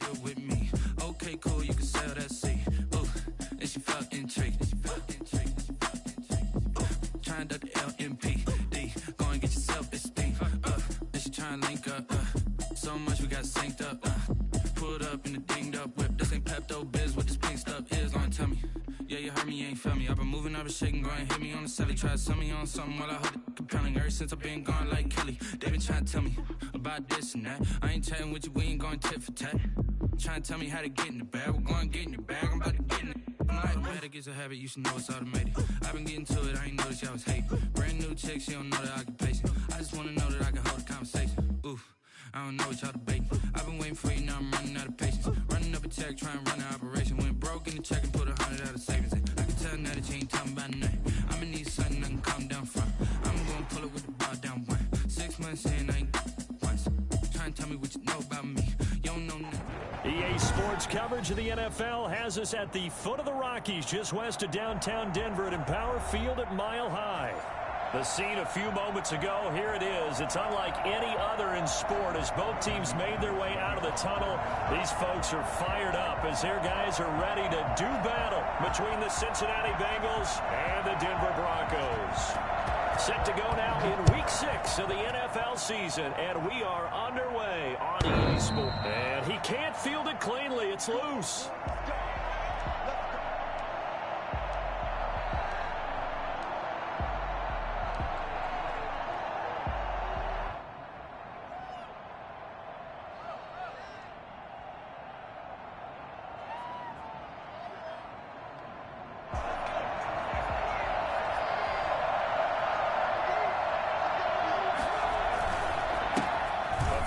good with me. Okay, cool, you can sell that seat. Ooh, and she felt intrigued. Try and duck the LMPD. Go and get yourself esteem. And she try and link up. So much we got synced up. Pulled up in the dinged up whip. This ain't Pepto Biz. What this pink stuff is, don't tell me. Yeah, you heard me, you ain't felt me. I've been moving, I've been shaking, go and hit me on the celly. Try to sell me on something while I hold it compelling. Ever since I've been gone like Kelly, they been trying to tell me about this and that. I ain't chatting with you, we ain't going tit for tat. Trying to tell me how to get in the bag. We're going to get in the bag, I'm about to get in it. I'm automatic, it's a habit, you should know it's automated. I've been getting to it, I ain't noticed y'all was hating. Brand new chick, she don't know the occupation. I just wanna know that I can hold a conversation. Oof, I don't know what y'all debating. I've been waiting for you, now I'm running out of patience. Running up a check, trying to run an operation. Went broke in the check and put 100 out of savings. I can tell now that you ain't talking about nothing. I'ma need something I can calm down from. I'm gonna pull it with the bar down one. 6 months in, I ain't once. Trying to tell me what you know about me. You don't know nothing. EA Sports coverage of the NFL has us at the foot of the Rockies, just west of downtown Denver at Empower Field at Mile High. The scene a few moments ago, here it is. It's unlike any other in sport as both teams made their way out of the tunnel. These folks are fired up as their guys are ready to do battle between the Cincinnati Bengals and the Denver Broncos. Set to go now in Week 6 of the NFL season, and we are underway on EA Sports. And he can't field it cleanly. It's loose.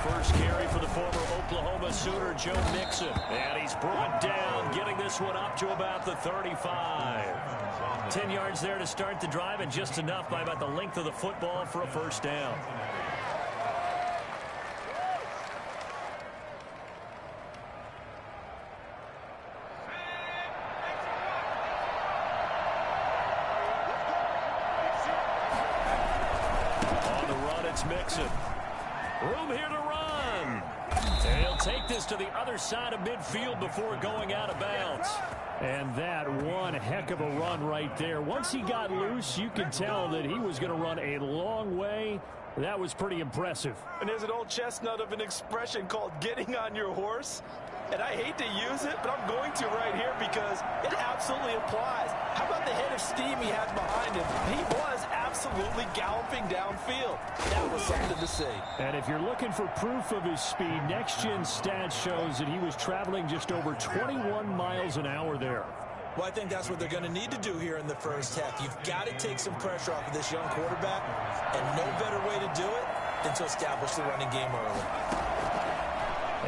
First carry for the former Oklahoma Sooner, Joe Mixon. And he's brought down, getting this one up to about the 35. 10 yards there to start the drive, and just enough by about the length of the football for a first down. On the run, it's Mixon. Room here to run. And he'll take this to the other side of midfield before going out of bounds. And that one heck of a run right there. Once he got loose, you could tell that he was going to run a long way. That was pretty impressive. And there's an old chestnut of an expression called getting on your horse. And I hate to use it, but I'm going to right here because it absolutely applies. How about the head of steam he has behind him? He was absolutely galloping downfield. That was something to see. And if you're looking for proof of his speed, next-gen stats shows that he was traveling just over 21 miles an hour there. Well, I think that's what they're going to need to do here in the first half. You've got to take some pressure off of this young quarterback, and no better way to do it than to establish the running game early.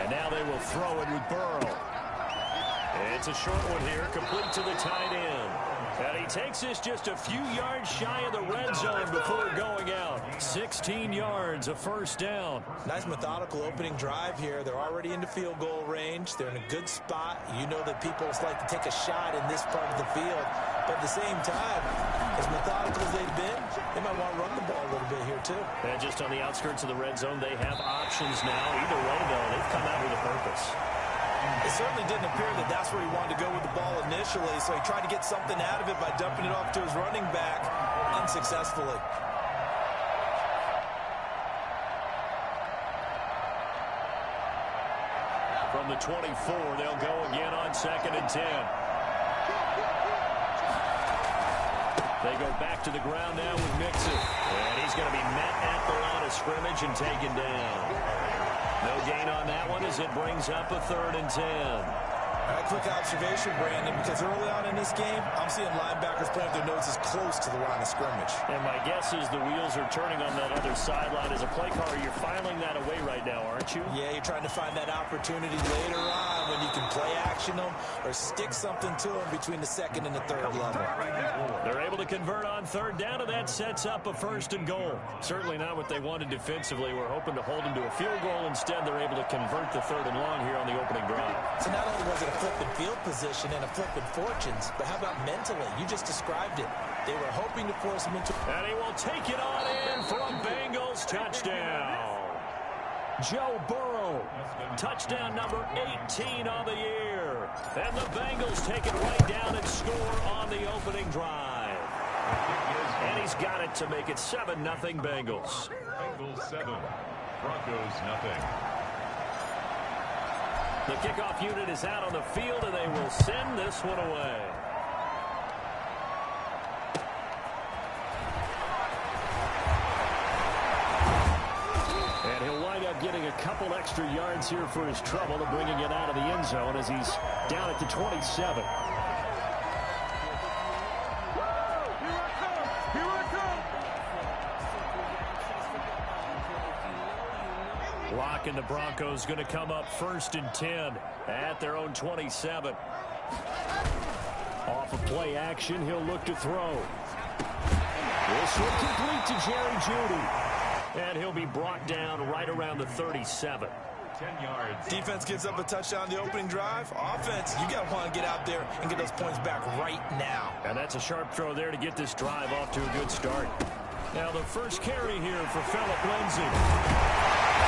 And now they will throw it with Burrow. It's a short one here, complete to the tight end. And he takes this just a few yards shy of the red zone before going out. 16 yards, a first down. Nice methodical opening drive here. They're already into field goal range. They're in a good spot. You know that people like to take a shot in this part of the field. But at the same time, as methodical as they've been, they might want to run the ball a little bit here too. And just on the outskirts of the red zone, they have options now. Either way, though, they've come out with a purpose. It certainly didn't appear that that's where he wanted to go with the ball initially, so he tried to get something out of it by dumping it off to his running back unsuccessfully. From the 24, they'll go again on 2nd and 10. They go back to the ground now with Mixon. And he's going to be met at the line of scrimmage and taken down. No gain on that one as it brings up a 3rd and 10. All right, quick observation, Brandon, because early on in this game, I'm seeing linebackers putting their noses close to the line of scrimmage. And my guess is the wheels are turning on that other sideline. As a play caller, you're filing that away right now, aren't you? Yeah, you're trying to find that opportunity later on when you can play action them or stick something to them between the 2nd and the 3rd level. They're able to convert on 3rd down, and that sets up a 1st and goal. Certainly not what they wanted defensively. We're hoping to hold them to a field goal. Instead, they're able to convert the 3rd and long here on the opening drive. So not only was it a flip in field position and a flip in fortunes, but how about mentally? You just described it. They were hoping to force him into... And he will take it on in for a Bengals touchdown. Joe Burrow. Touchdown number 18 on the year. And the Bengals take it right down and score on the opening drive. And he's got it to make it 7-0 Bengals. Bengals 7, Broncos nothing. The kickoff unit is out on the field, and they will send this one away. And he'll wind up getting a couple extra yards here for his trouble to bringing it out of the end zone as he's down at the 27. Lock and the Broncos going to come up 1st and 10 at their own 27. Off of play action, he'll look to throw. This will complete to Jerry Jeudy. And he'll be brought down right around the 37. 10 yards. Defense gives up a touchdown the opening drive. Offense, you got to want to get out there and get those points back right now. And that's a sharp throw there to get this drive off to a good start. Now the first carry here for Phillip Lindsay.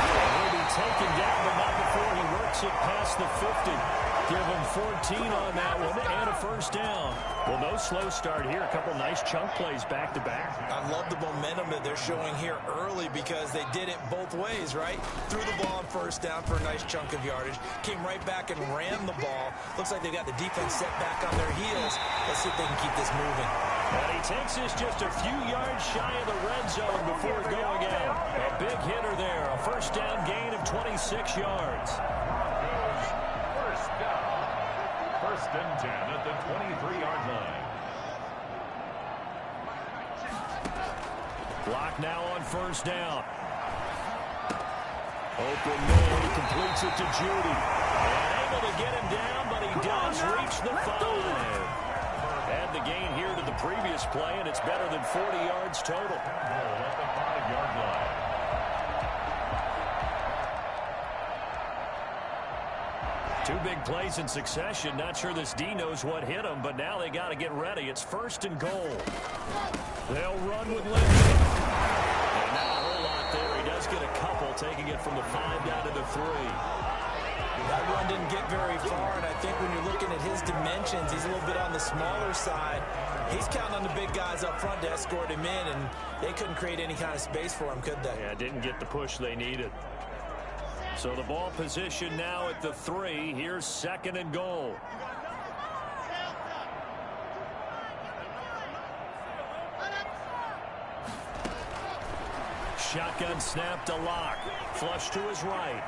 He'll be taken down, but not before he works it past the 50. Give him 14 on that one and a first down. Well, no slow start here. A couple nice chunk plays back-to-back. I love the momentum that they're showing here early because they did it both ways, right? Threw the ball on first down for a nice chunk of yardage. Came right back and ran the ball. Looks like they've got the defense set back on their heels. Let's see if they can keep this moving. And he takes this just a few yards shy of the red zone before going out. A big hitter there. A first down gain of 26 yards. First down. 1st and 10 at the 23-yard line. Block now on first down. Open man, he completes it to Jeudy. And able to get him down, but he does reach the 5. Add the gain here to the previous play, and it's better than 40 yards total. At the 5-yard line. Two big plays in succession. Not sure this D knows what hit him, but now they got to get ready. It's 1st and goal. They'll run with Lindsay. And not a whole lot there. He does get a couple, taking it from the 5 down to the 3. That run didn't get very far, and I think when you're looking at his dimensions, he's a little bit on the smaller side. He's counting on the big guys up front to escort him in, and they couldn't create any kind of space for him, could they? Yeah, didn't get the push they needed. So the ball position now at the 3. Here's 2nd and goal. Shotgun snap to Lock. Flush to his right.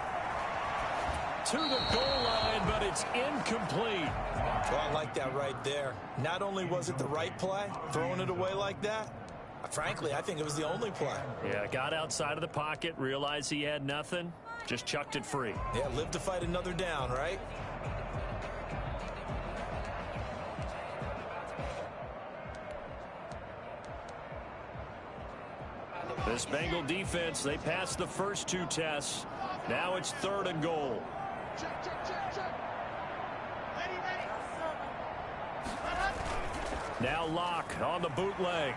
To the goal line, but it's incomplete. Well, I like that right there. Not only was it the right play, throwing it away like that, frankly, I think it was the only play. Yeah, got outside of the pocket, realized he had nothing, just chucked it free. Yeah, live to fight another down, right? This Bengal defense, they passed the first 2 tests. Now it's 3rd and goal. Now Lock on the bootleg.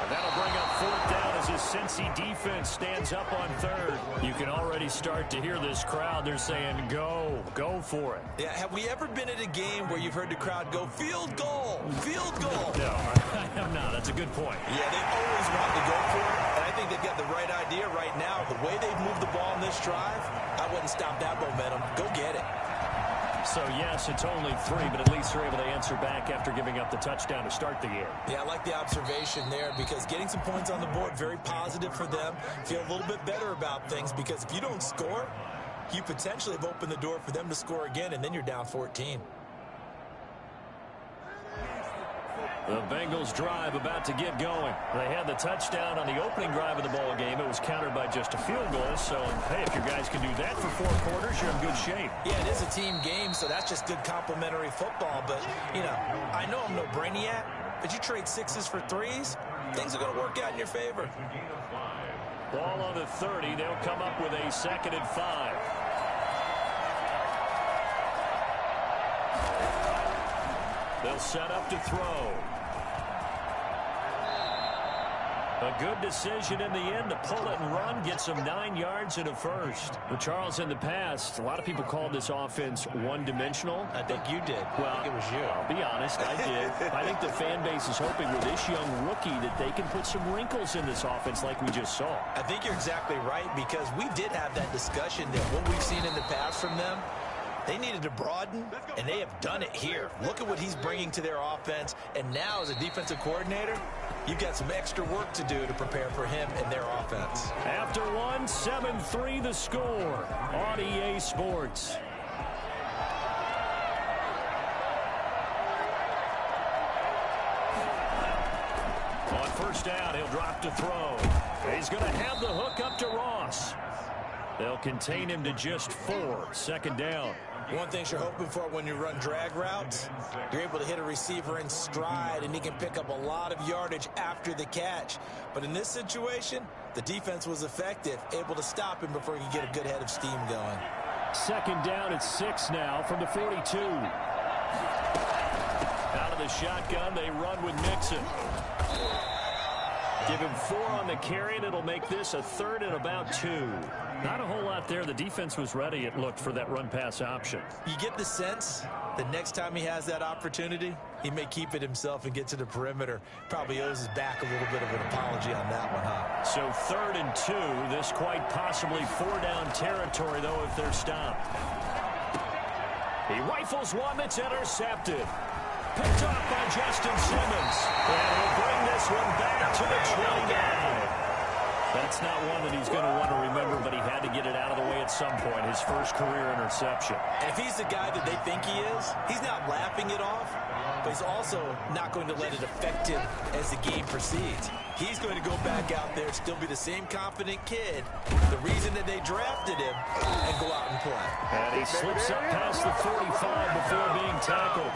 That'll bring up 4th down as his Cincy defense stands up on 3rd. You can already start to hear this crowd. They're saying, go for it. Yeah, have we ever been at a game where you've heard the crowd go, field goal, field goal? No, I have not. That's a good point. Yeah, they always want to go for it, and I think they've got the right idea right now. The way they've moved the ball in this drive, I wouldn't stop that momentum. Go get it. So, yes, it's only 3, but at least they're able to answer back after giving up the touchdown to start the year. Yeah, I like the observation there because getting some points on the board, very positive for them. Feel a little bit better about things because if you don't score, you potentially have opened the door for them to score again, and then you're down 14. The Bengals drive about to get going. They had the touchdown on the opening drive of the ball game. It was countered by just a field goal. So, hey, if your guys can do that for 4 quarters, you're in good shape. Yeah, it is a team game, so that's just good complimentary football. But, you know, I know I'm no brainiac, but you trade 6s for 3s, things are going to work out in your favor. Ball on the 30. They'll come up with a 2nd and 5. They'll set up to throw. A good decision in the end to pull it and run, get some 9 yards and a first. Well, Charles, in the past, a lot of people called this offense one-dimensional. I think you did. Well, I think it was you. I'll be honest, I did. I think the fan base is hoping with this young rookie that they can put some wrinkles in this offense like we just saw. I think you're exactly right, because we did have that discussion that what we've seen in the past from them, they needed to broaden, and they have done it here. Look at what he's bringing to their offense, and now as a defensive coordinator, you've got some extra work to do to prepare for him and their offense. After one, 7-3 the score on EA Sports. On first down, he'll drop to throw. He's going to have the hook up to Ross. They'll contain him to just 4. Second down. One thing you're hoping for when you run drag routes, you're able to hit a receiver in stride, and he can pick up a lot of yardage after the catch. But in this situation, the defense was effective, able to stop him before he could get a good head of steam going. Second down at 6 now from the 42. Out of the shotgun, they run with Mixon. Give him 4 on the carry, and it'll make this a 3rd and about 2. Not a whole lot there. The defense was ready, it looked, for that run-pass option. You get the sense the next time he has that opportunity, he may keep it himself and get to the perimeter. Probably owes his back a little bit of an apology on that one, huh? So 3rd and 2. This quite possibly 4-down territory, though, if they're stopped. He rifles one that's intercepted. Picked off by Justin Simmons. And he'll bring this one back to the 29. That's not one that he's going to want to remember, but he had to get it out of the way at some point. His first career interception. And if he's the guy that they think he is, he's not laughing it off, but he's also not going to let it affect him as the game proceeds. He's going to go back out there, still be the same confident kid, the reason that they drafted him, and go out and play. And he slips up past the 45 before being tackled.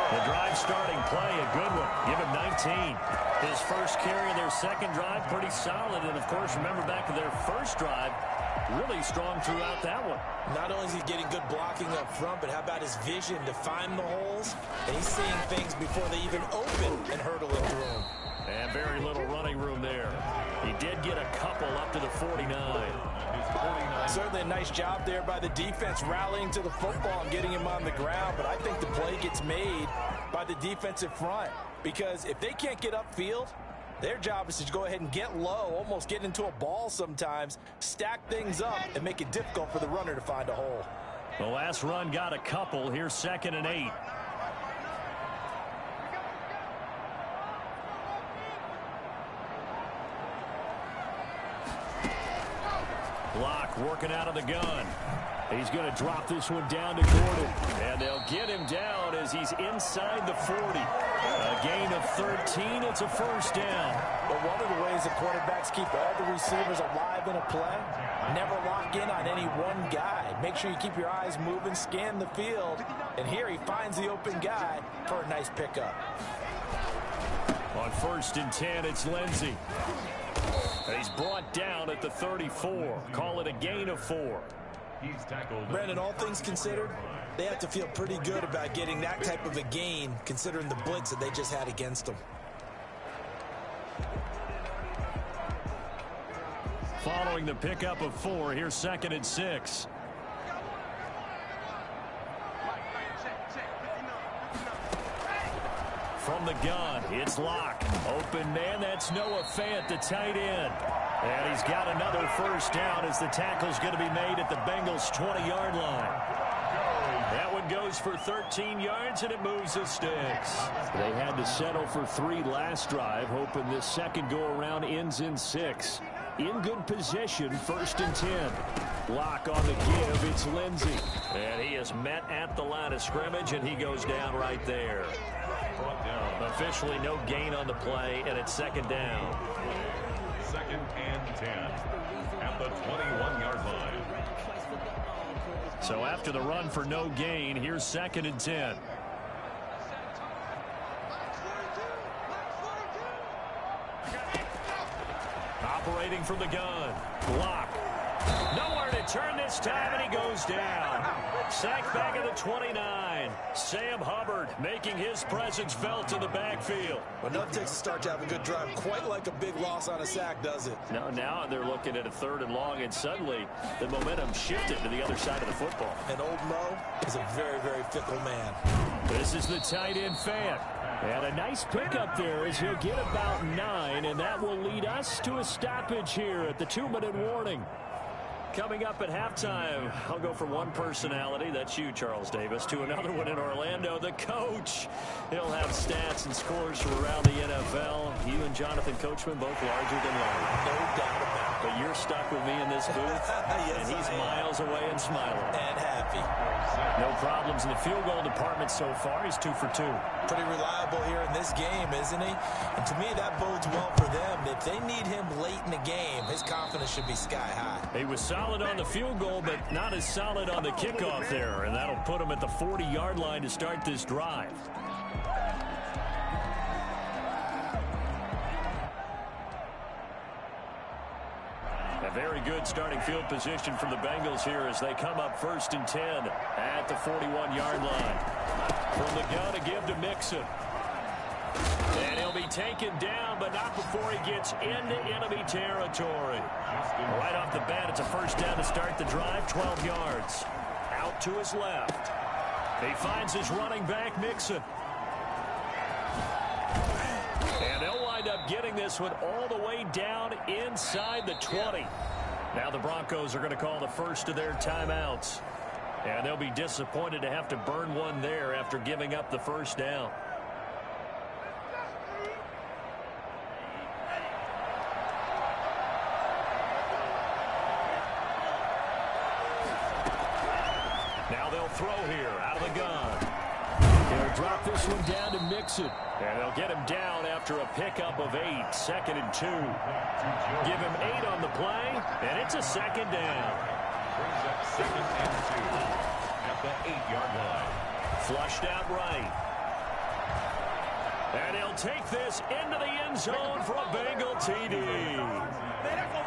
The drive starting play, a good one. Give him 19. His first carry of their second drive, pretty solid. And, of course, remember back to their first drive, really strong throughout that one. Not only is he getting good blocking up front, but how about his vision to find the holes? And he's seeing things before they even open and hurtling through them. And very little running room there. He did get a couple up to the 49. Certainly a nice job there by the defense rallying to the football and getting him on the ground, but I think the play gets made by the defensive front, because if they can't get upfield, their job is to go ahead and get low, almost get into a ball sometimes, stack things up, and make it difficult for the runner to find a hole. The last run got a couple. Here's 2nd and 8. Block working out of the gun. He's going to drop this one down to Gordon. And they'll get him down as he's inside the 40. A gain of 13. It's a first down. But one of the ways the quarterbacks keep all the receivers alive in a play, never lock in on any one guy. Make sure you keep your eyes moving, scan the field. And here he finds the open guy for a nice pickup. On 1st and 10, it's Lindsey. He's brought down at the 34. Call it a gain of 4. He's tackled. Brandon, all things considered, they have to feel pretty good about getting that type of a gain, considering the blitz that they just had against them. Following the pickup of 4, here's 2nd and 6. From the gun, it's Locke. Open man, that's Noah Fant, the tight end. And he's got another first down as the tackle's going to be made at the Bengals' 20-yard line. That one goes for 13 yards, and it moves the sticks. They had to settle for 3 last drive, hoping this second go-around ends in 6. In good position, 1st and 10. Locke on the give, it's Lindsey. And he is met at the line of scrimmage, and he goes down right there. Officially no gain on the play, and it's 2nd down. 2nd and 10 at the 21-yard line. So after the run for no gain, here's 2nd and 10. Operating from the gun. Locke Nowhere to turn this time, and he goes down. Sacked back at the 29. Sam Hubbard making his presence felt in the backfield. Well, nothing takes a start to have a good drive, quite like a big loss on a sack, does it? No, now they're looking at a 3rd and long, and suddenly the momentum shifted to the other side of the football. And old Mo is a very, very fickle man. This is the tight end fan. And a nice pickup there as he'll get about 9, and that will lead us to a stoppage here at the 2-minute warning. Coming up at halftime, I'll go from one personality, that's you, Charles Davis, to another one in Orlando, the coach. He'll have stats and scores from around the NFL. You and Jonathan Coachman both larger than life. No doubt about it. But you're stuck with me in this booth, Yes, and he's miles away and smiling. And happy. No problems in the field goal department so far. He's 2 for 2. Pretty reliable here in this game, isn't he? And to me, that bodes well for them. If they need him late in the game, his confidence should be sky high. He was solid on the field goal, but not as solid on the kickoff there, and that'll put him at the 40-yard line to start this drive. A very good starting field position from the Bengals here as they come up 1st and 10 at the 41-yard line. From the gun to give to Mixon. And he'll be taken down, but not before he gets into enemy territory. Right off the bat, it's a 1st down to start the drive, 12 yards. Out to his left. He finds his running back, Mixon. And they'll wind up getting this one all the way down inside the 20. Now the Broncos are going to call the first of their timeouts. And they'll be disappointed to have to burn one there after giving up the 1st down. Now they'll throw here out of the gun. They'll drop this one down to Mixon. And they'll get him down after a pickup of 8, 2nd and 2. Give him 8 on the play, and it's a 2nd down. Brings up 2nd and 2 at the 8-yard line. Flushed out right. And he'll take this into the end zone for a Bengal TD.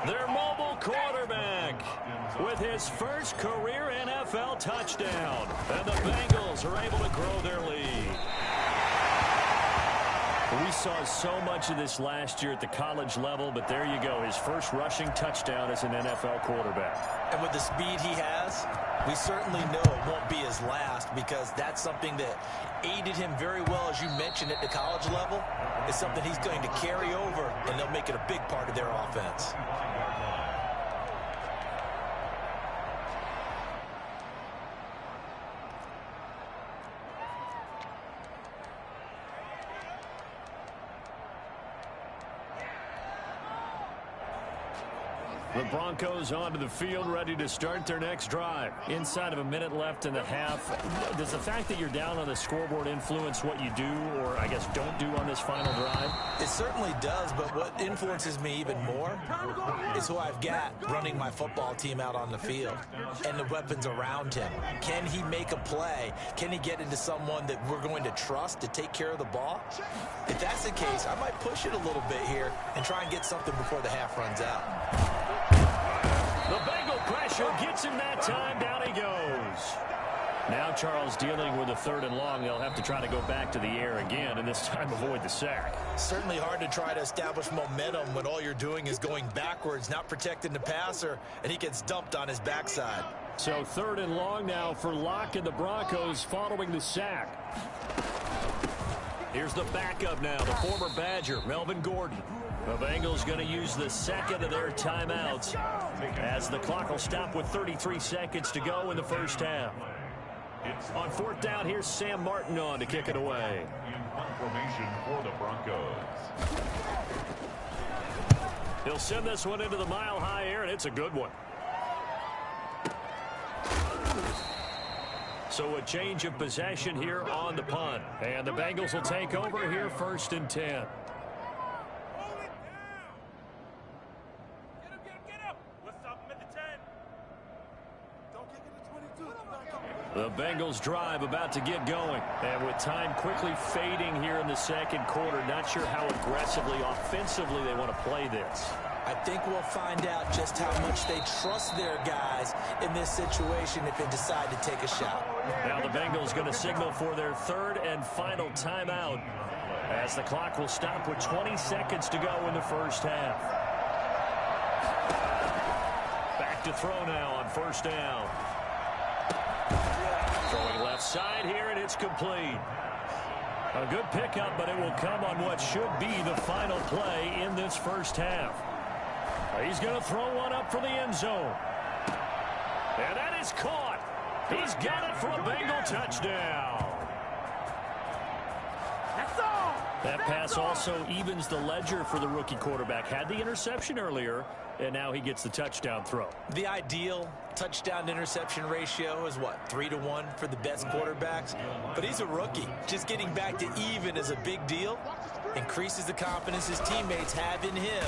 Their mobile quarterback with his first career NFL touchdown. And the Bengals are able to grow their lead. We saw so much of this last year at the college level, but there you go, his first rushing touchdown as an NFL quarterback. And with the speed he has, we certainly know it won't be his last, because that's something that aided him very well, as you mentioned, at the college level. It's something he's going to carry over, and they'll make it a big part of their offense. The Broncos onto the field, ready to start their next drive. Inside of a minute left in the half. Does the fact that you're down on the scoreboard influence what you do, or I guess don't do on this final drive? It certainly does, but what influences me even more is who I've got running my football team out on the field and the weapons around him. Can he make a play? Can he get into someone that we're going to trust to take care of the ball? If that's the case, I might push it a little bit here and try and get something before the half runs out. The Bengal pressure gets him that time. Down he goes. Now Charles dealing with a 3rd and long. They'll have to try to go back to the air again, and this time avoid the sack. Certainly hard to try to establish momentum when all you're doing is going backwards, not protecting the passer, and he gets dumped on his backside. So 3rd and long now for Locke and the Broncos following the sack. Here's the backup now, the former Badger, Melvin Gordon. The Bengals going to use the 2nd of their timeouts as the clock will stop with 33 seconds to go in the first half. On 4th down, here's Sam Martin on to kick it away. In punt formation for the Broncos. He'll send this one into the mile-high air, and it's a good one. So a change of possession here on the punt. And the Bengals will take over here 1st and 10. The Bengals drive about to get going. And with time quickly fading here in the 2nd quarter, not sure how aggressively, offensively they want to play this. I think we'll find out just how much they trust their guys in this situation if they decide to take a shot. Now the Bengals going to signal for their third and final timeout as the clock will stop with 20 seconds to go in the first half. Back to throw now on first down. Throwing left side here, and it's complete. A good pickup, but it will come on what should be the final play in this first half. He's going to throw one up for the end zone. And that is caught. He's got it for a Bengal touchdown. That pass also evens the ledger for the rookie quarterback. Had the interception earlier, and now he gets the touchdown throw. The ideal touchdown-interception ratio is, what, 3-to-1 for the best quarterbacks? But he's a rookie. Just getting back to even is a big deal. Increases the confidence his teammates have in him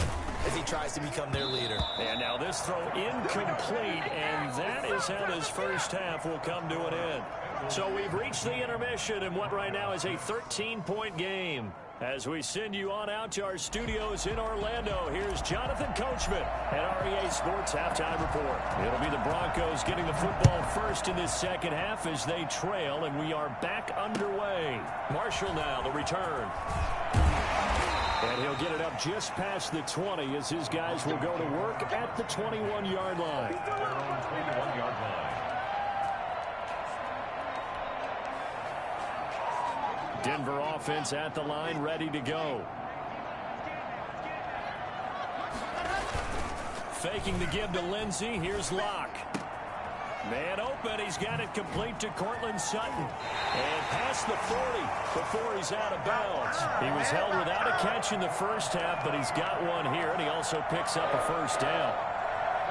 as he tries to become their leader. And now this throw incomplete, and that is how this first half will come to an end. So we've reached the intermission in what right now is a 13-point game. As we send you on out to our studios in Orlando, here's Jonathan Coachman at REA Sports Halftime Report. It'll be the Broncos getting the football first in this second half as they trail, and we are back underway. Marshall now, the return. And he'll get it up just past the 20 as his guys will go to work at the 21-yard line. 21-yard line. Denver offense at the line, ready to go. Faking the give to Lindsey. Here's Locke. Man open. He's got it complete to Cortland Sutton. And past the 40 before he's out of bounds. He was held without a catch in the first half, but he's got one here, and he also picks up a first down.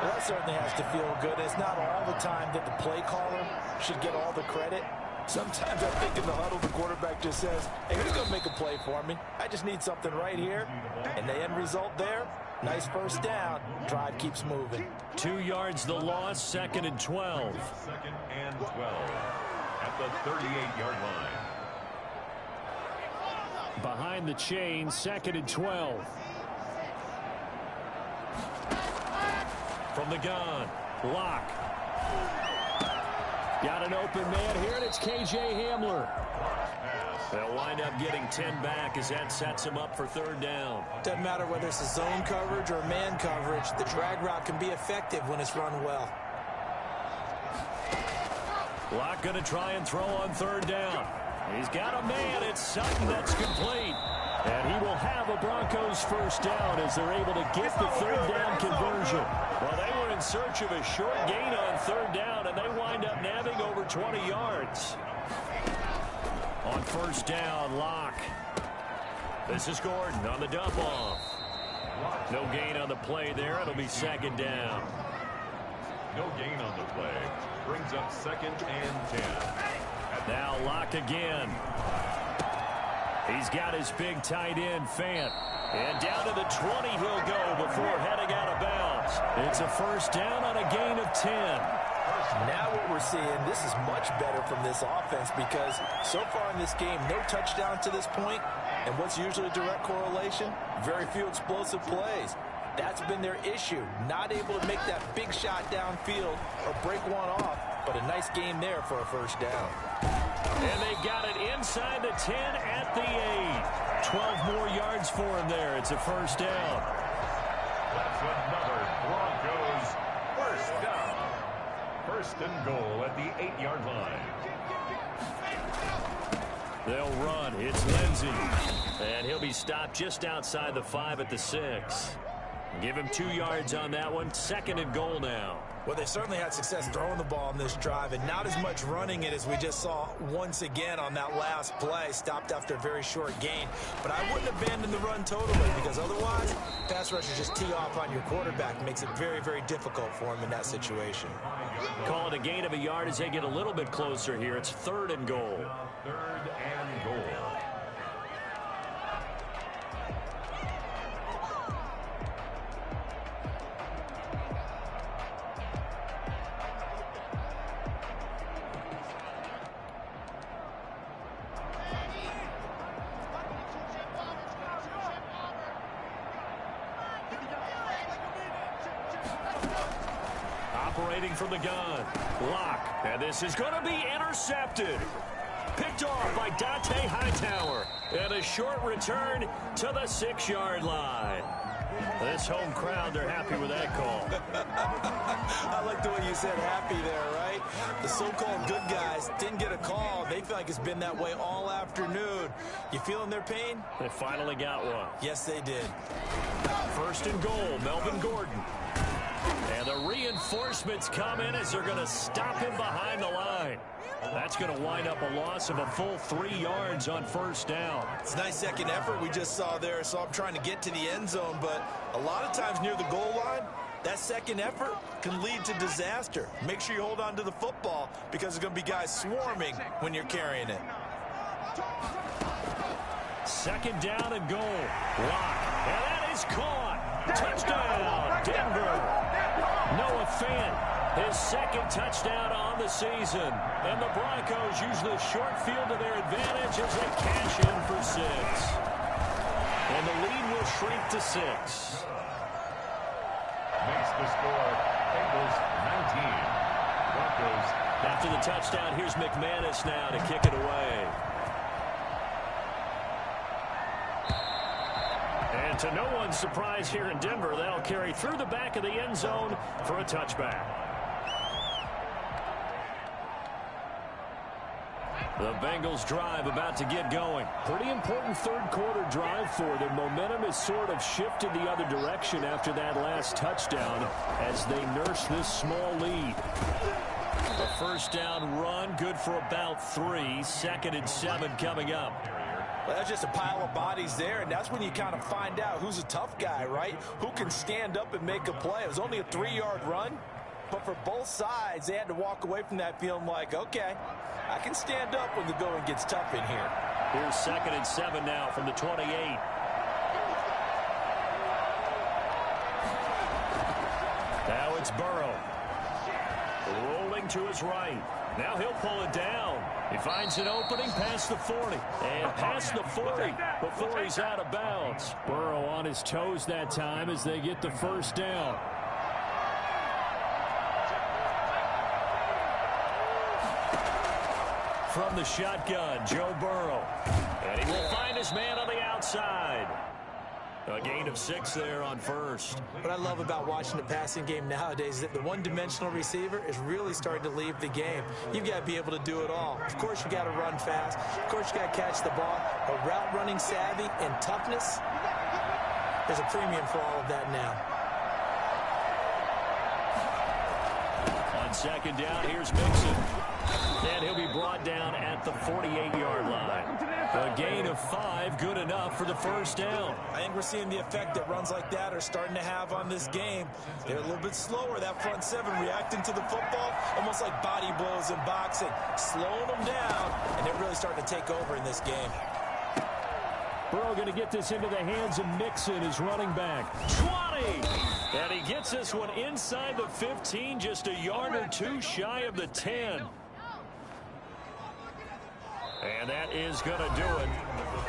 Well, that certainly has to feel good. It's not all the time that the play caller should get all the credit. Sometimes I think in the huddle, the quarterback just says, hey, who's going to make a play for me? I just need something right here. And the end result there, nice first down. Drive keeps moving. 2 yards the loss, 2nd and 12. 2nd and 12 at the 38-yard line. Behind the chain, 2nd and 12. From the gun, Locke. Got an open man here, and it's K.J. Hamler. They'll wind up getting 10 back as that sets him up for third down. Doesn't matter whether it's a zone coverage or man coverage, the drag route can be effective when it's run well. Locke going to try and throw on third down. He's got a man. It's Sutton that's complete. And he will have a Broncos first down as they're able to get the third down conversion. Well, they were in search of a short gain on third down, and they wind up nabbing over 20 yards. On first down, Locke. This is Gordon on the dump off. No gain on the play there. It'll be second down. No gain on the play. Brings up 2nd and 10. Now Locke again. He's got his big tight end, Fant. And down to the 20 he'll go before heading out of bounds. It's a first down on a gain of 10. Now what we're seeing, this is much better from this offense because so far in this game, no touchdown to this point. And what's usually a direct correlation? Very few explosive plays. That's been their issue. Not able to make that big shot downfield or break one off, but a nice game there for a first down. And they got it inside the 10 at the 8. 12 more yards for him there. It's a first down. That's another Broncos first down. First and goal at the 8-yard line. They'll run. It's Lindsey. And he'll be stopped just outside the 5 at the 6. Give him 2 yards on that one. 2nd and goal now. Well, they certainly had success throwing the ball in this drive and not as much running it as we just saw once again on that last play. Stopped after a very short gain. But I wouldn't abandon the run totally because otherwise, pass rushers just tee off on your quarterback. Makes it very, very difficult for him in that situation. Call it a gain of a yard as they get a little bit closer here. It's 3rd and goal. 3rd and goal. operating from the gun. Lock, and this is going to be intercepted. Picked off by Dante Hightower. And a short return to the 6-yard line. This home crowd, they're happy with that call. I like the way you said happy there, right? The so-called good guys didn't get a call. They feel like it's been that way all afternoon. You feeling their pain? They finally got one. Yes, they did. First and goal, Melvin Gordon. And the reinforcements come in as they're going to stop him behind the line. That's going to wind up a loss of a full 3 yards on first down. It's a nice second effort we just saw there, so I'm trying to get to the end zone, but a lot of times near the goal line, that second effort can lead to disaster. Make sure you hold on to the football because there's going to be guys swarming when you're carrying it. Second down and goal. Lock. And that is caught. Touchdown, Denver. Noah Fant, his second touchdown on the season. And the Broncos use the short field to their advantage as they cash in for 6. And the lead will shrink to 6. Makes the score Bengals 19. Broncos. After the touchdown, here's McManus now to kick it away. And to no one's surprise here in Denver, they'll carry through the back of the end zone for a touchback. The Bengals drive about to get going. Pretty important third quarter drive for them. Momentum has sort of shifted the other direction after that last touchdown as they nurse this small lead. A first down run, good for about 3. 2nd and 7 coming up. Well, that's just a pile of bodies there, and that's when you kind of find out who's a tough guy, right? Who can stand up and make a play. It was only a 3-yard run, but for both sides, they had to walk away from that feeling like, okay, I can stand up when the going gets tough in here. Here's 2nd and 7 now from the 28. Now it's Burrow. Rolling to his right. Now he'll pull it down. He finds an opening past the 40. And past the 40 before he's out of bounds. Burrow on his toes that time as they get the first down. From the shotgun, Joe Burrow. And he will find his man on the outside. A gain of 6 there on first. What I love about watching the passing game nowadays is that the one-dimensional receiver is really starting to leave the game. You've got to be able to do it all. Of course, you got to run fast. Of course, you got to catch the ball. But route running savvy and toughness, there's a premium for all of that now. On second down, here's Mixon. And he'll be brought down at the 48-yard line. A gain of 5, good enough for the first down. I think we're seeing the effect that runs like that are starting to have on this game. They're a little bit slower, that front 7, reacting to the football, almost like body blows in boxing, slowing them down, and they're really starting to take over in this game. Burrow going to get this into the hands of Mixon, his running back. 20! And he gets this one inside the 15, just a yard or 2 shy of the 10. And that is going to do it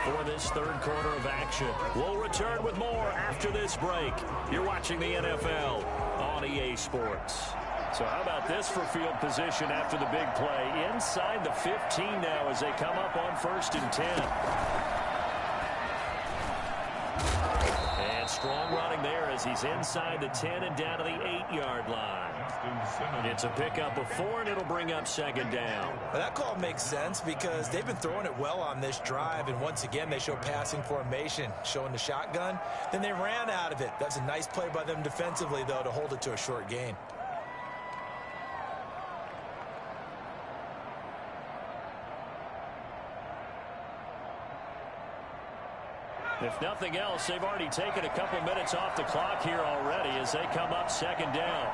for this third quarter of action. We'll return with more after this break. You're watching the NFL on EA Sports. So how about this for field position after the big play? Inside the 15 now as they come up on 1st and 10. And strong running there as he's inside the 10 and down to the 8-yard line. It's a pickup of 4, and it'll bring up 2nd down. Well, that call makes sense because they've been throwing it well on this drive, and once again, they show passing formation, showing the shotgun. Then they ran out of it. That's a nice play by them defensively, though, to hold it to a short gain. If nothing else, they've already taken a couple minutes off the clock here already as they come up 2nd down.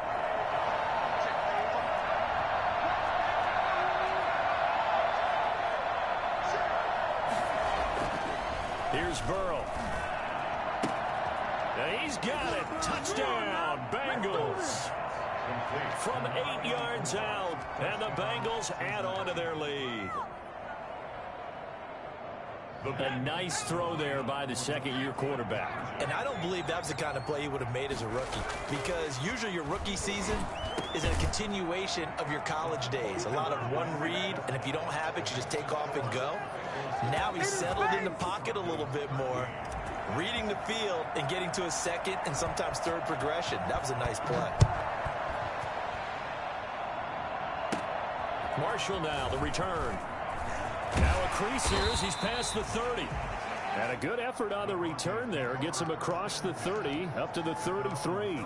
Here's Burrow. And he's got it. Touchdown, Bengals. From 8 yards out, and the Bengals add on to their lead. A nice throw there by the second-year quarterback. And I don't believe that was the kind of play he would have made as a rookie, because usually your rookie season is a continuation of your college days. A lot of one read, and if you don't have it, you just take off and go. Now he's settled in the pocket a little bit more, reading the field and getting to a second and sometimes third progression. That was a nice play. Marshall now, the return. Now a crease here as he's past the 30. And a good effort on the return there. Gets him across the 30, up to the 33.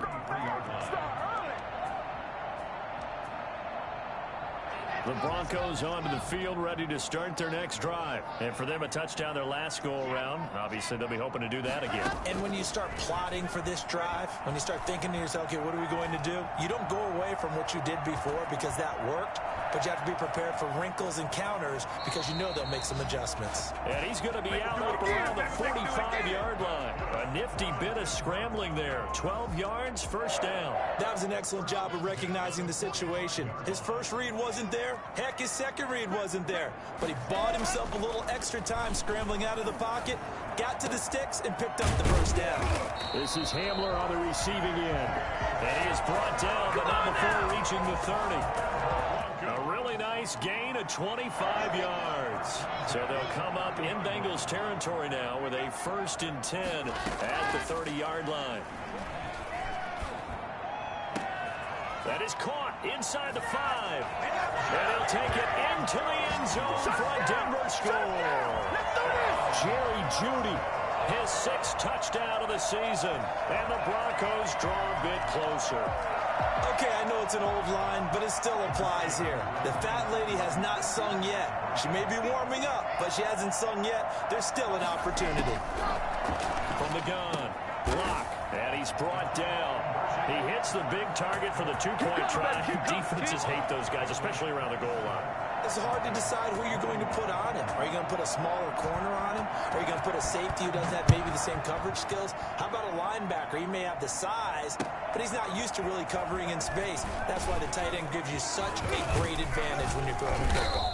The Broncos onto the field, ready to start their next drive. And for them, a touchdown their last go-around. Obviously, they'll be hoping to do that again. And when you start plotting for this drive, when you start thinking to yourself, okay, what are we going to do? You don't go away from what you did before because that worked. But you have to be prepared for wrinkles and counters because you know they'll make some adjustments. And he's going to be out up around the 45-yard line. A nifty bit of scrambling there. 12 yards, first down. That was an excellent job of recognizing the situation. His first read wasn't there. Heck, his second read wasn't there. But he bought himself a little extra time scrambling out of the pocket, got to the sticks, and picked up the first down. This is Hamler on the receiving end. And he is brought down, but not before reaching the 30. A really nice gain of 25 yards. So they'll come up in Bengals territory now with a 1st and 10 at the 30-yard line. That is caught inside the 5. And he'll take it into the end zone for a Denver score. Jerry Jeudy, his 6th touchdown of the season. And the Broncos draw a bit closer. Okay, I know it's an old line, but it still applies here. The fat lady has not sung yet. She may be warming up, but she hasn't sung yet. There's still an opportunity. From the gun, block, and he's brought down. He hits the big target for the 2-point try. Defenses hate those guys, especially around the goal line. It's hard to decide who you're going to put on him. Are you going to put a smaller corner on him? Are you going to put a safety who doesn't have maybe the same coverage skills? How about a linebacker? He may have the size, but he's not used to really covering in space. That's why the tight end gives you such a great advantage when you're throwing the football.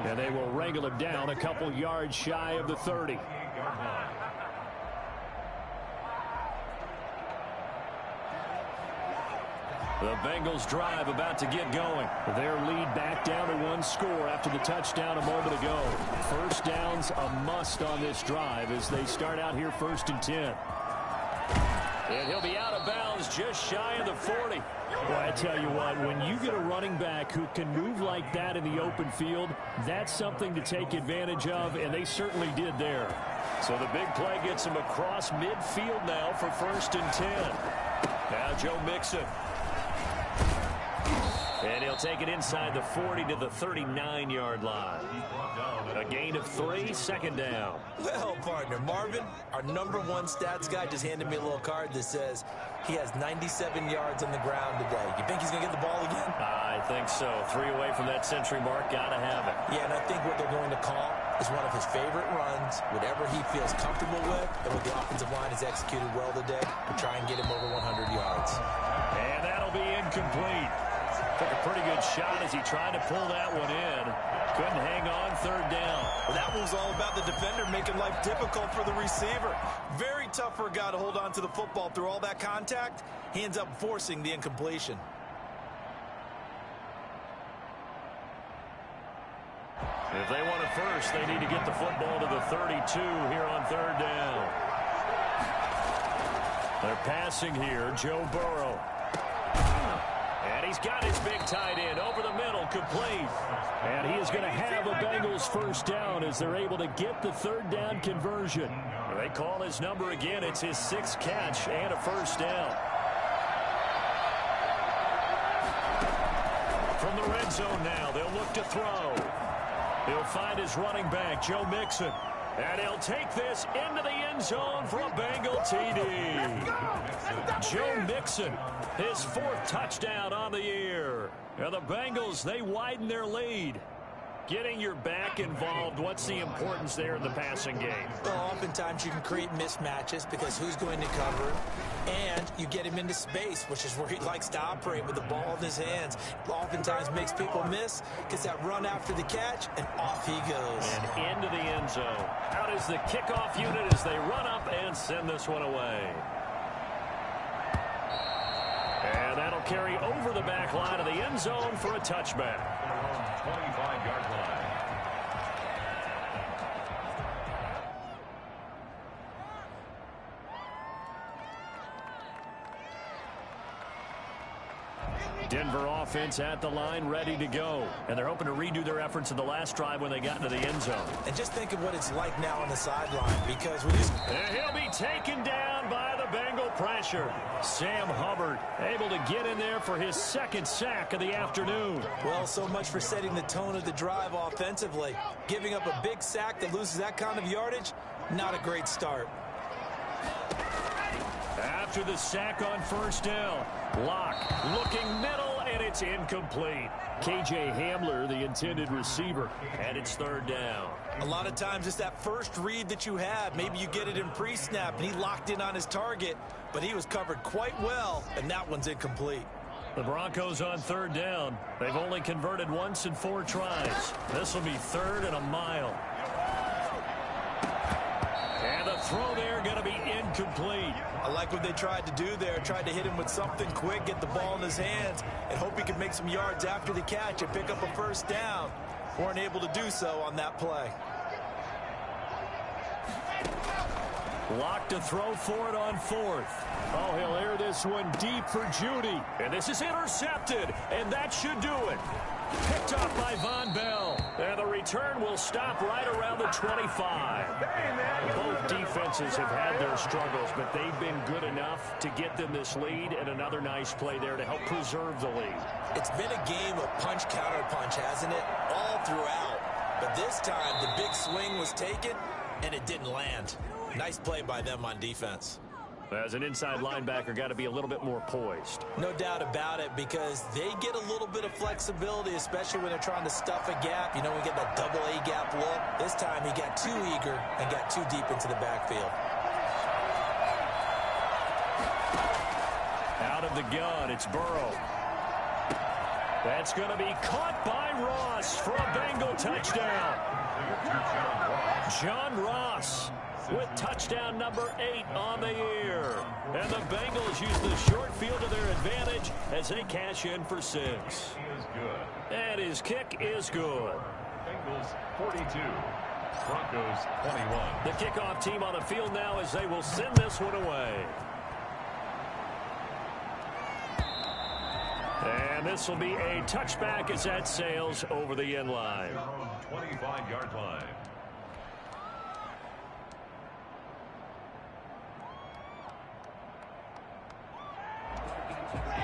And they will wrangle him down a couple yards shy of the 30. The Bengals drive about to get going. Their lead back down to 1 score after the touchdown a moment ago. First down's a must on this drive as they start out here 1st and 10. And he'll be out of bounds just shy of the 40. Well, I tell you what, when you get a running back who can move like that in the open field, that's something to take advantage of, and they certainly did there. So the big play gets him across midfield now for 1st and 10. Now Joe Mixon. And he'll take it inside the 40 to the 39-yard line. A gain of 3, 2nd down. Well, partner, Marvin, our #1 stats guy, just handed me a little card that says he has 97 yards on the ground today. You think he's going to get the ball again? I think so. 3 away from that century mark. Got to have it. Yeah, and I think what they're going to call is one of his favorite runs, whatever he feels comfortable with, and what the offensive line has executed well today to try and get him over 100 yards. And that'll be incomplete. Took a pretty good shot as he tried to pull that one in. Couldn't hang on, 3rd down. Well, that was all about the defender making life difficult for the receiver. Very tough for a guy to hold on to the football through all that contact. He ends up forcing the incompletion. If they want it first, they need to get the football to the 32 here on 3rd down. They're passing here, Joe Burrow. And he's got his big tight end over the middle, complete. And he is going to have a Bengals 1st down as they're able to get the 3rd down conversion. They call his number again. It's his 6th catch and a 1st down. From the red zone now, they'll look to throw. He'll find his running back, Joe Mixon. And he'll take this into the end zone for a Bengal TD. Joe Mixon, his 4th touchdown on the year. And the Bengals, they widen their lead. Getting your back involved, what's the importance there in the passing game? Well, oftentimes you can create mismatches because who's going to cover him, and you get him into space, which is where he likes to operate with the ball in his hands. Oftentimes makes people miss, gets that run after the catch, and off he goes. And into the end zone. Out is the kickoff unit as they run up and send this one away. And that'll carry over the back line of the end zone for a touchback. 25-yard line. Denver offense at the line, ready to go. And they're hoping to redo their efforts in the last drive when they got into the end zone. And just think of what it's like now on the sideline, because when and he'll be taken down by the Bengal pressure. Sam Hubbard able to get in there for his second sack of the afternoon. Well, so much for setting the tone of the drive offensively. Giving up a big sack that loses that kind of yardage, not a great start. After the sack on first down, Locke looking middle, and it's incomplete. KJ Hamler, the intended receiver, and it's third down. A lot of times it's that first read that you have. Maybe you get it in pre-snap, and he locked in on his target, but he was covered quite well, and that one's incomplete. The Broncos on third down. They've only converted once in 4 tries. This will be third and a mile. And the throw there going to be incomplete. I like what they tried to do there. Tried to hit him with something quick, get the ball in his hands, and hope he could make some yards after the catch and pick up a first down. Weren't able to do so on that play. Lock to throw for it on fourth. Oh, he'll air this one deep for Judy. And this is intercepted, and that should do it. Picked up by Von Bell. And the return will stop right around the 25. Both defenses have had their struggles, but they've been good enough to get them this lead, and another nice play there to help preserve the lead. It's been a game of punch-counter-punch, hasn't it? All throughout. But this time, the big swing was taken, and it didn't land. Nice play by them on defense. As an inside linebacker, got to be a little bit more poised. No doubt about it, because they get a little bit of flexibility, especially when they're trying to stuff a gap. You know, we get that double A gap look. This time he got too eager and got too deep into the backfield. Out of the gun, it's Burrow. That's going to be caught by Ross for a Bengal touchdown. John Ross with touchdown number 8 on the year. And the Bengals use the short field to their advantage as they cash in for 6. And his kick is good. Bengals 42, Broncos 21. The kickoff team on the field now as they will send this one away. And this will be a touchback as that sails over the end line. 25-yard line.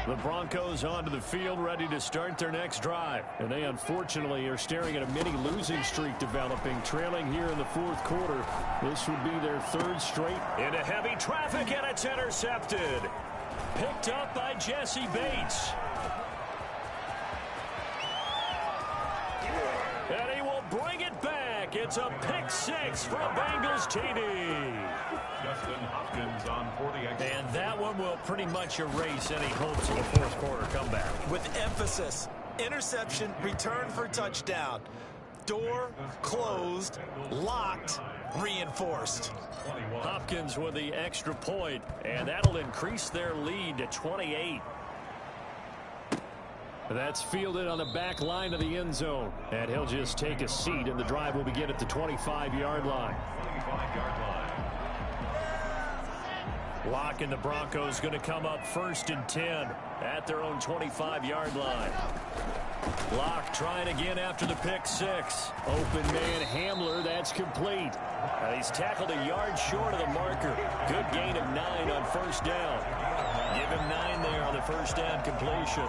The Broncos onto the field, ready to start their next drive. And they unfortunately are staring at a mini losing streak developing, trailing here in the fourth quarter. This would be their 3rd straight. Into heavy traffic, and it's intercepted. Picked up by Jesse Bates. And he will bring it back. It's a pick 6 for a Bengals TD. Justin Hopkins on 40. And that one will pretty much erase any hopes of a fourth quarter comeback. With emphasis, interception, return for touchdown. Door closed, locked, reinforced. Hopkins with the extra point, and that'll increase their lead to 28. That's fielded on the back line of the end zone. And he'll just take a seat, and the drive will begin at the 25-yard line. 25-yard line. Locke and the Broncos going to come up 1st and 10 at their own 25-yard line. Locke trying again after the pick 6. Open man Hamler, that's complete. He's tackled a yard short of the marker. Good gain of 9 on first down. Give him 9 there on the first down completion.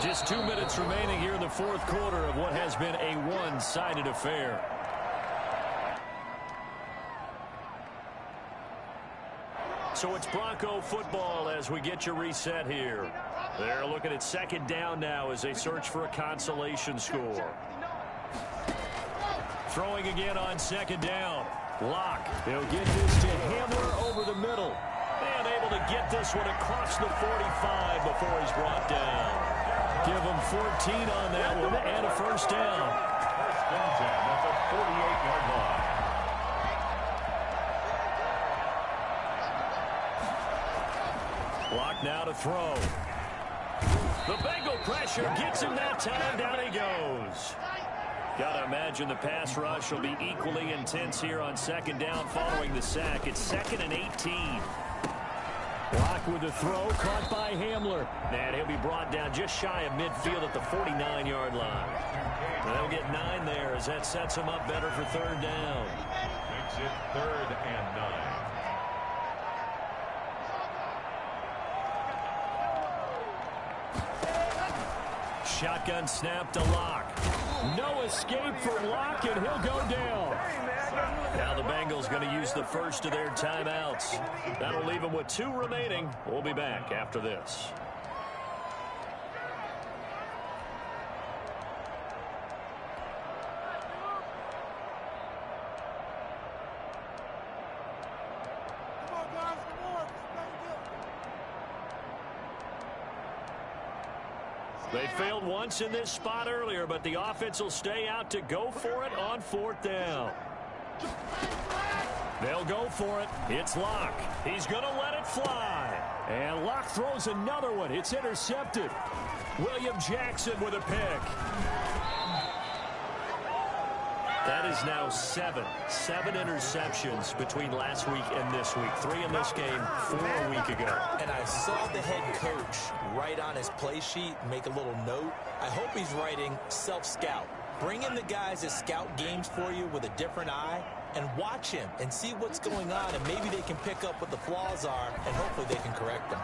Just 2 minutes remaining here in the fourth quarter of what has been a one-sided affair. So it's Bronco football as we get you reset here. They're looking at 2nd down now as they search for a consolation score. Throwing again on second down. Locke. He'll get this to Hamler over the middle. And able to get this one across the 45 before he's brought down. Give him 14 on that one and a first down. First and 10 at the 48-yard line. Locke now to throw. The Bengal pressure gets him that time. Down he goes. Got to imagine the pass rush will be equally intense here on second down following the sack. It's 2nd and 18. Locke with the throw, caught by Hamler. And he'll be brought down just shy of midfield at the 49-yard line. And they'll get 9 there as that sets him up better for third down. Makes it 3rd and 9. Shotgun snap to Locke. No escape for Locke, and he'll go down. Now the Bengals going to use the first of their timeouts. That'll leave them with 2 remaining. We'll be back after this. They failed once in this spot earlier, but the offense will stay out to go for it on 4th down. They'll go for it. It's Locke. He's going to let it fly. And Locke throws another one. It's intercepted. William Jackson with a pick. That is now 7 interceptions between last week and this week. 3 in this game, 4 a week ago. And I saw the head coach write on his play sheet, make a little note. I hope he's writing self-scout. Bring in the guys that scout games for you with a different eye and watch him and see what's going on, and maybe they can pick up what the flaws are, and hopefully they can correct them.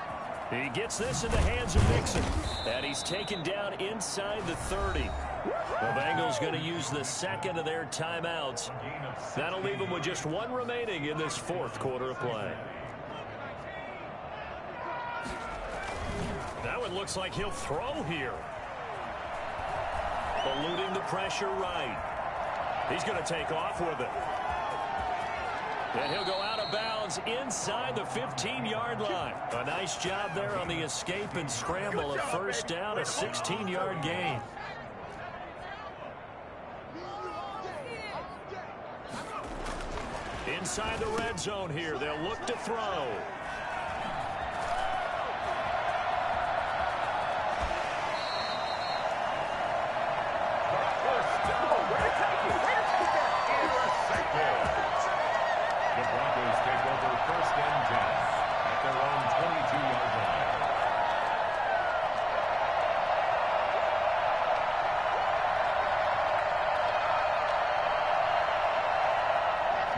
He gets this in the hands of Mixon, and he's taken down inside the 30. The Bengals going to use the 2nd of their timeouts. That'll leave them with just 1 remaining in this 4th quarter of play. That one looks like he'll throw here. Eluding the pressure right. He's going to take off with it. And he'll go out of bounds inside the 15-yard line. A nice job there on the escape and scramble. A first down, a 16-yard gain. Inside the red zone here. They'll look to throw. The Broncos take over 1st and 10 at their own 22-yard line.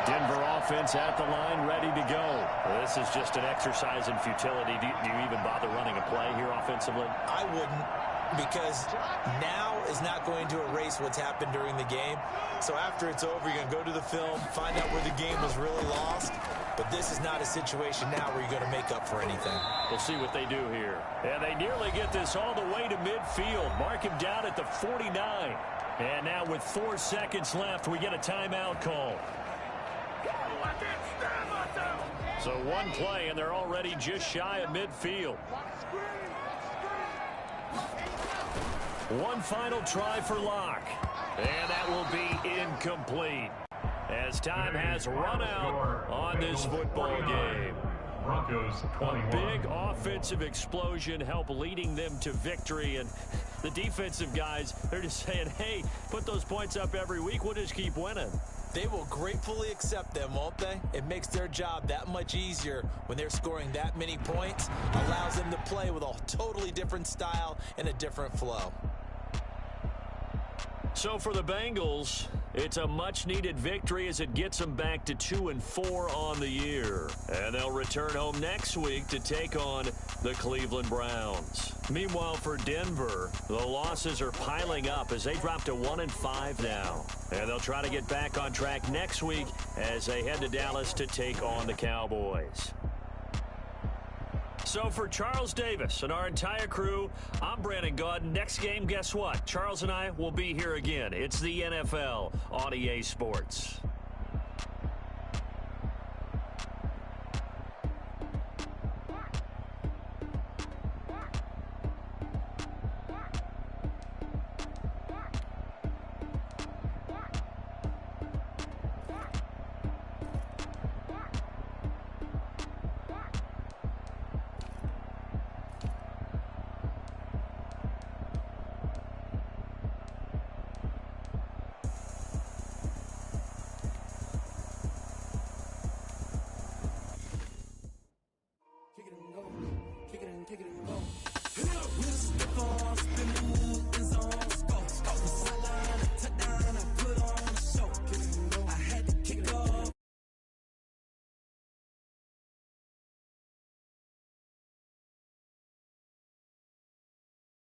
Denver offense at the line, ready to go. This is just an exercise in futility. Do you even bother running a play here offensively? I wouldn't, because now is not going to erase what's happened during the game. So after it's over, you're going to go to the film, find out where the game was really lost. But this is not a situation now where you're going to make up for anything. We'll see what they do here. And they nearly get this all the way to midfield. Mark him down at the 49. And now with 4 seconds left, we get a timeout call. So 1 play, and they're already just shy of midfield. 1 final try for Locke. And that will be incomplete, as time has run out on this football game. Broncos 21. A big offensive explosion helped leading them to victory, and the defensive guys, they're just saying, hey, put those points up every week, we'll just keep winning. They will gratefully accept them, won't they? It makes their job that much easier when they're scoring that many points. Allows them to play with a totally different style and a different flow. So for the Bengals, it's a much-needed victory as it gets them back to 2-4 on the year. And they'll return home next week to take on the Cleveland Browns. Meanwhile, for Denver, the losses are piling up as they drop to 1-5 now. And they'll try to get back on track next week as they head to Dallas to take on the Cowboys. So for Charles Davis and our entire crew, I'm Brandon Gaud. Next game, guess what? Charles and I will be here again. It's the NFL on EA Sports. Kick it and go. Kick it and go. We step on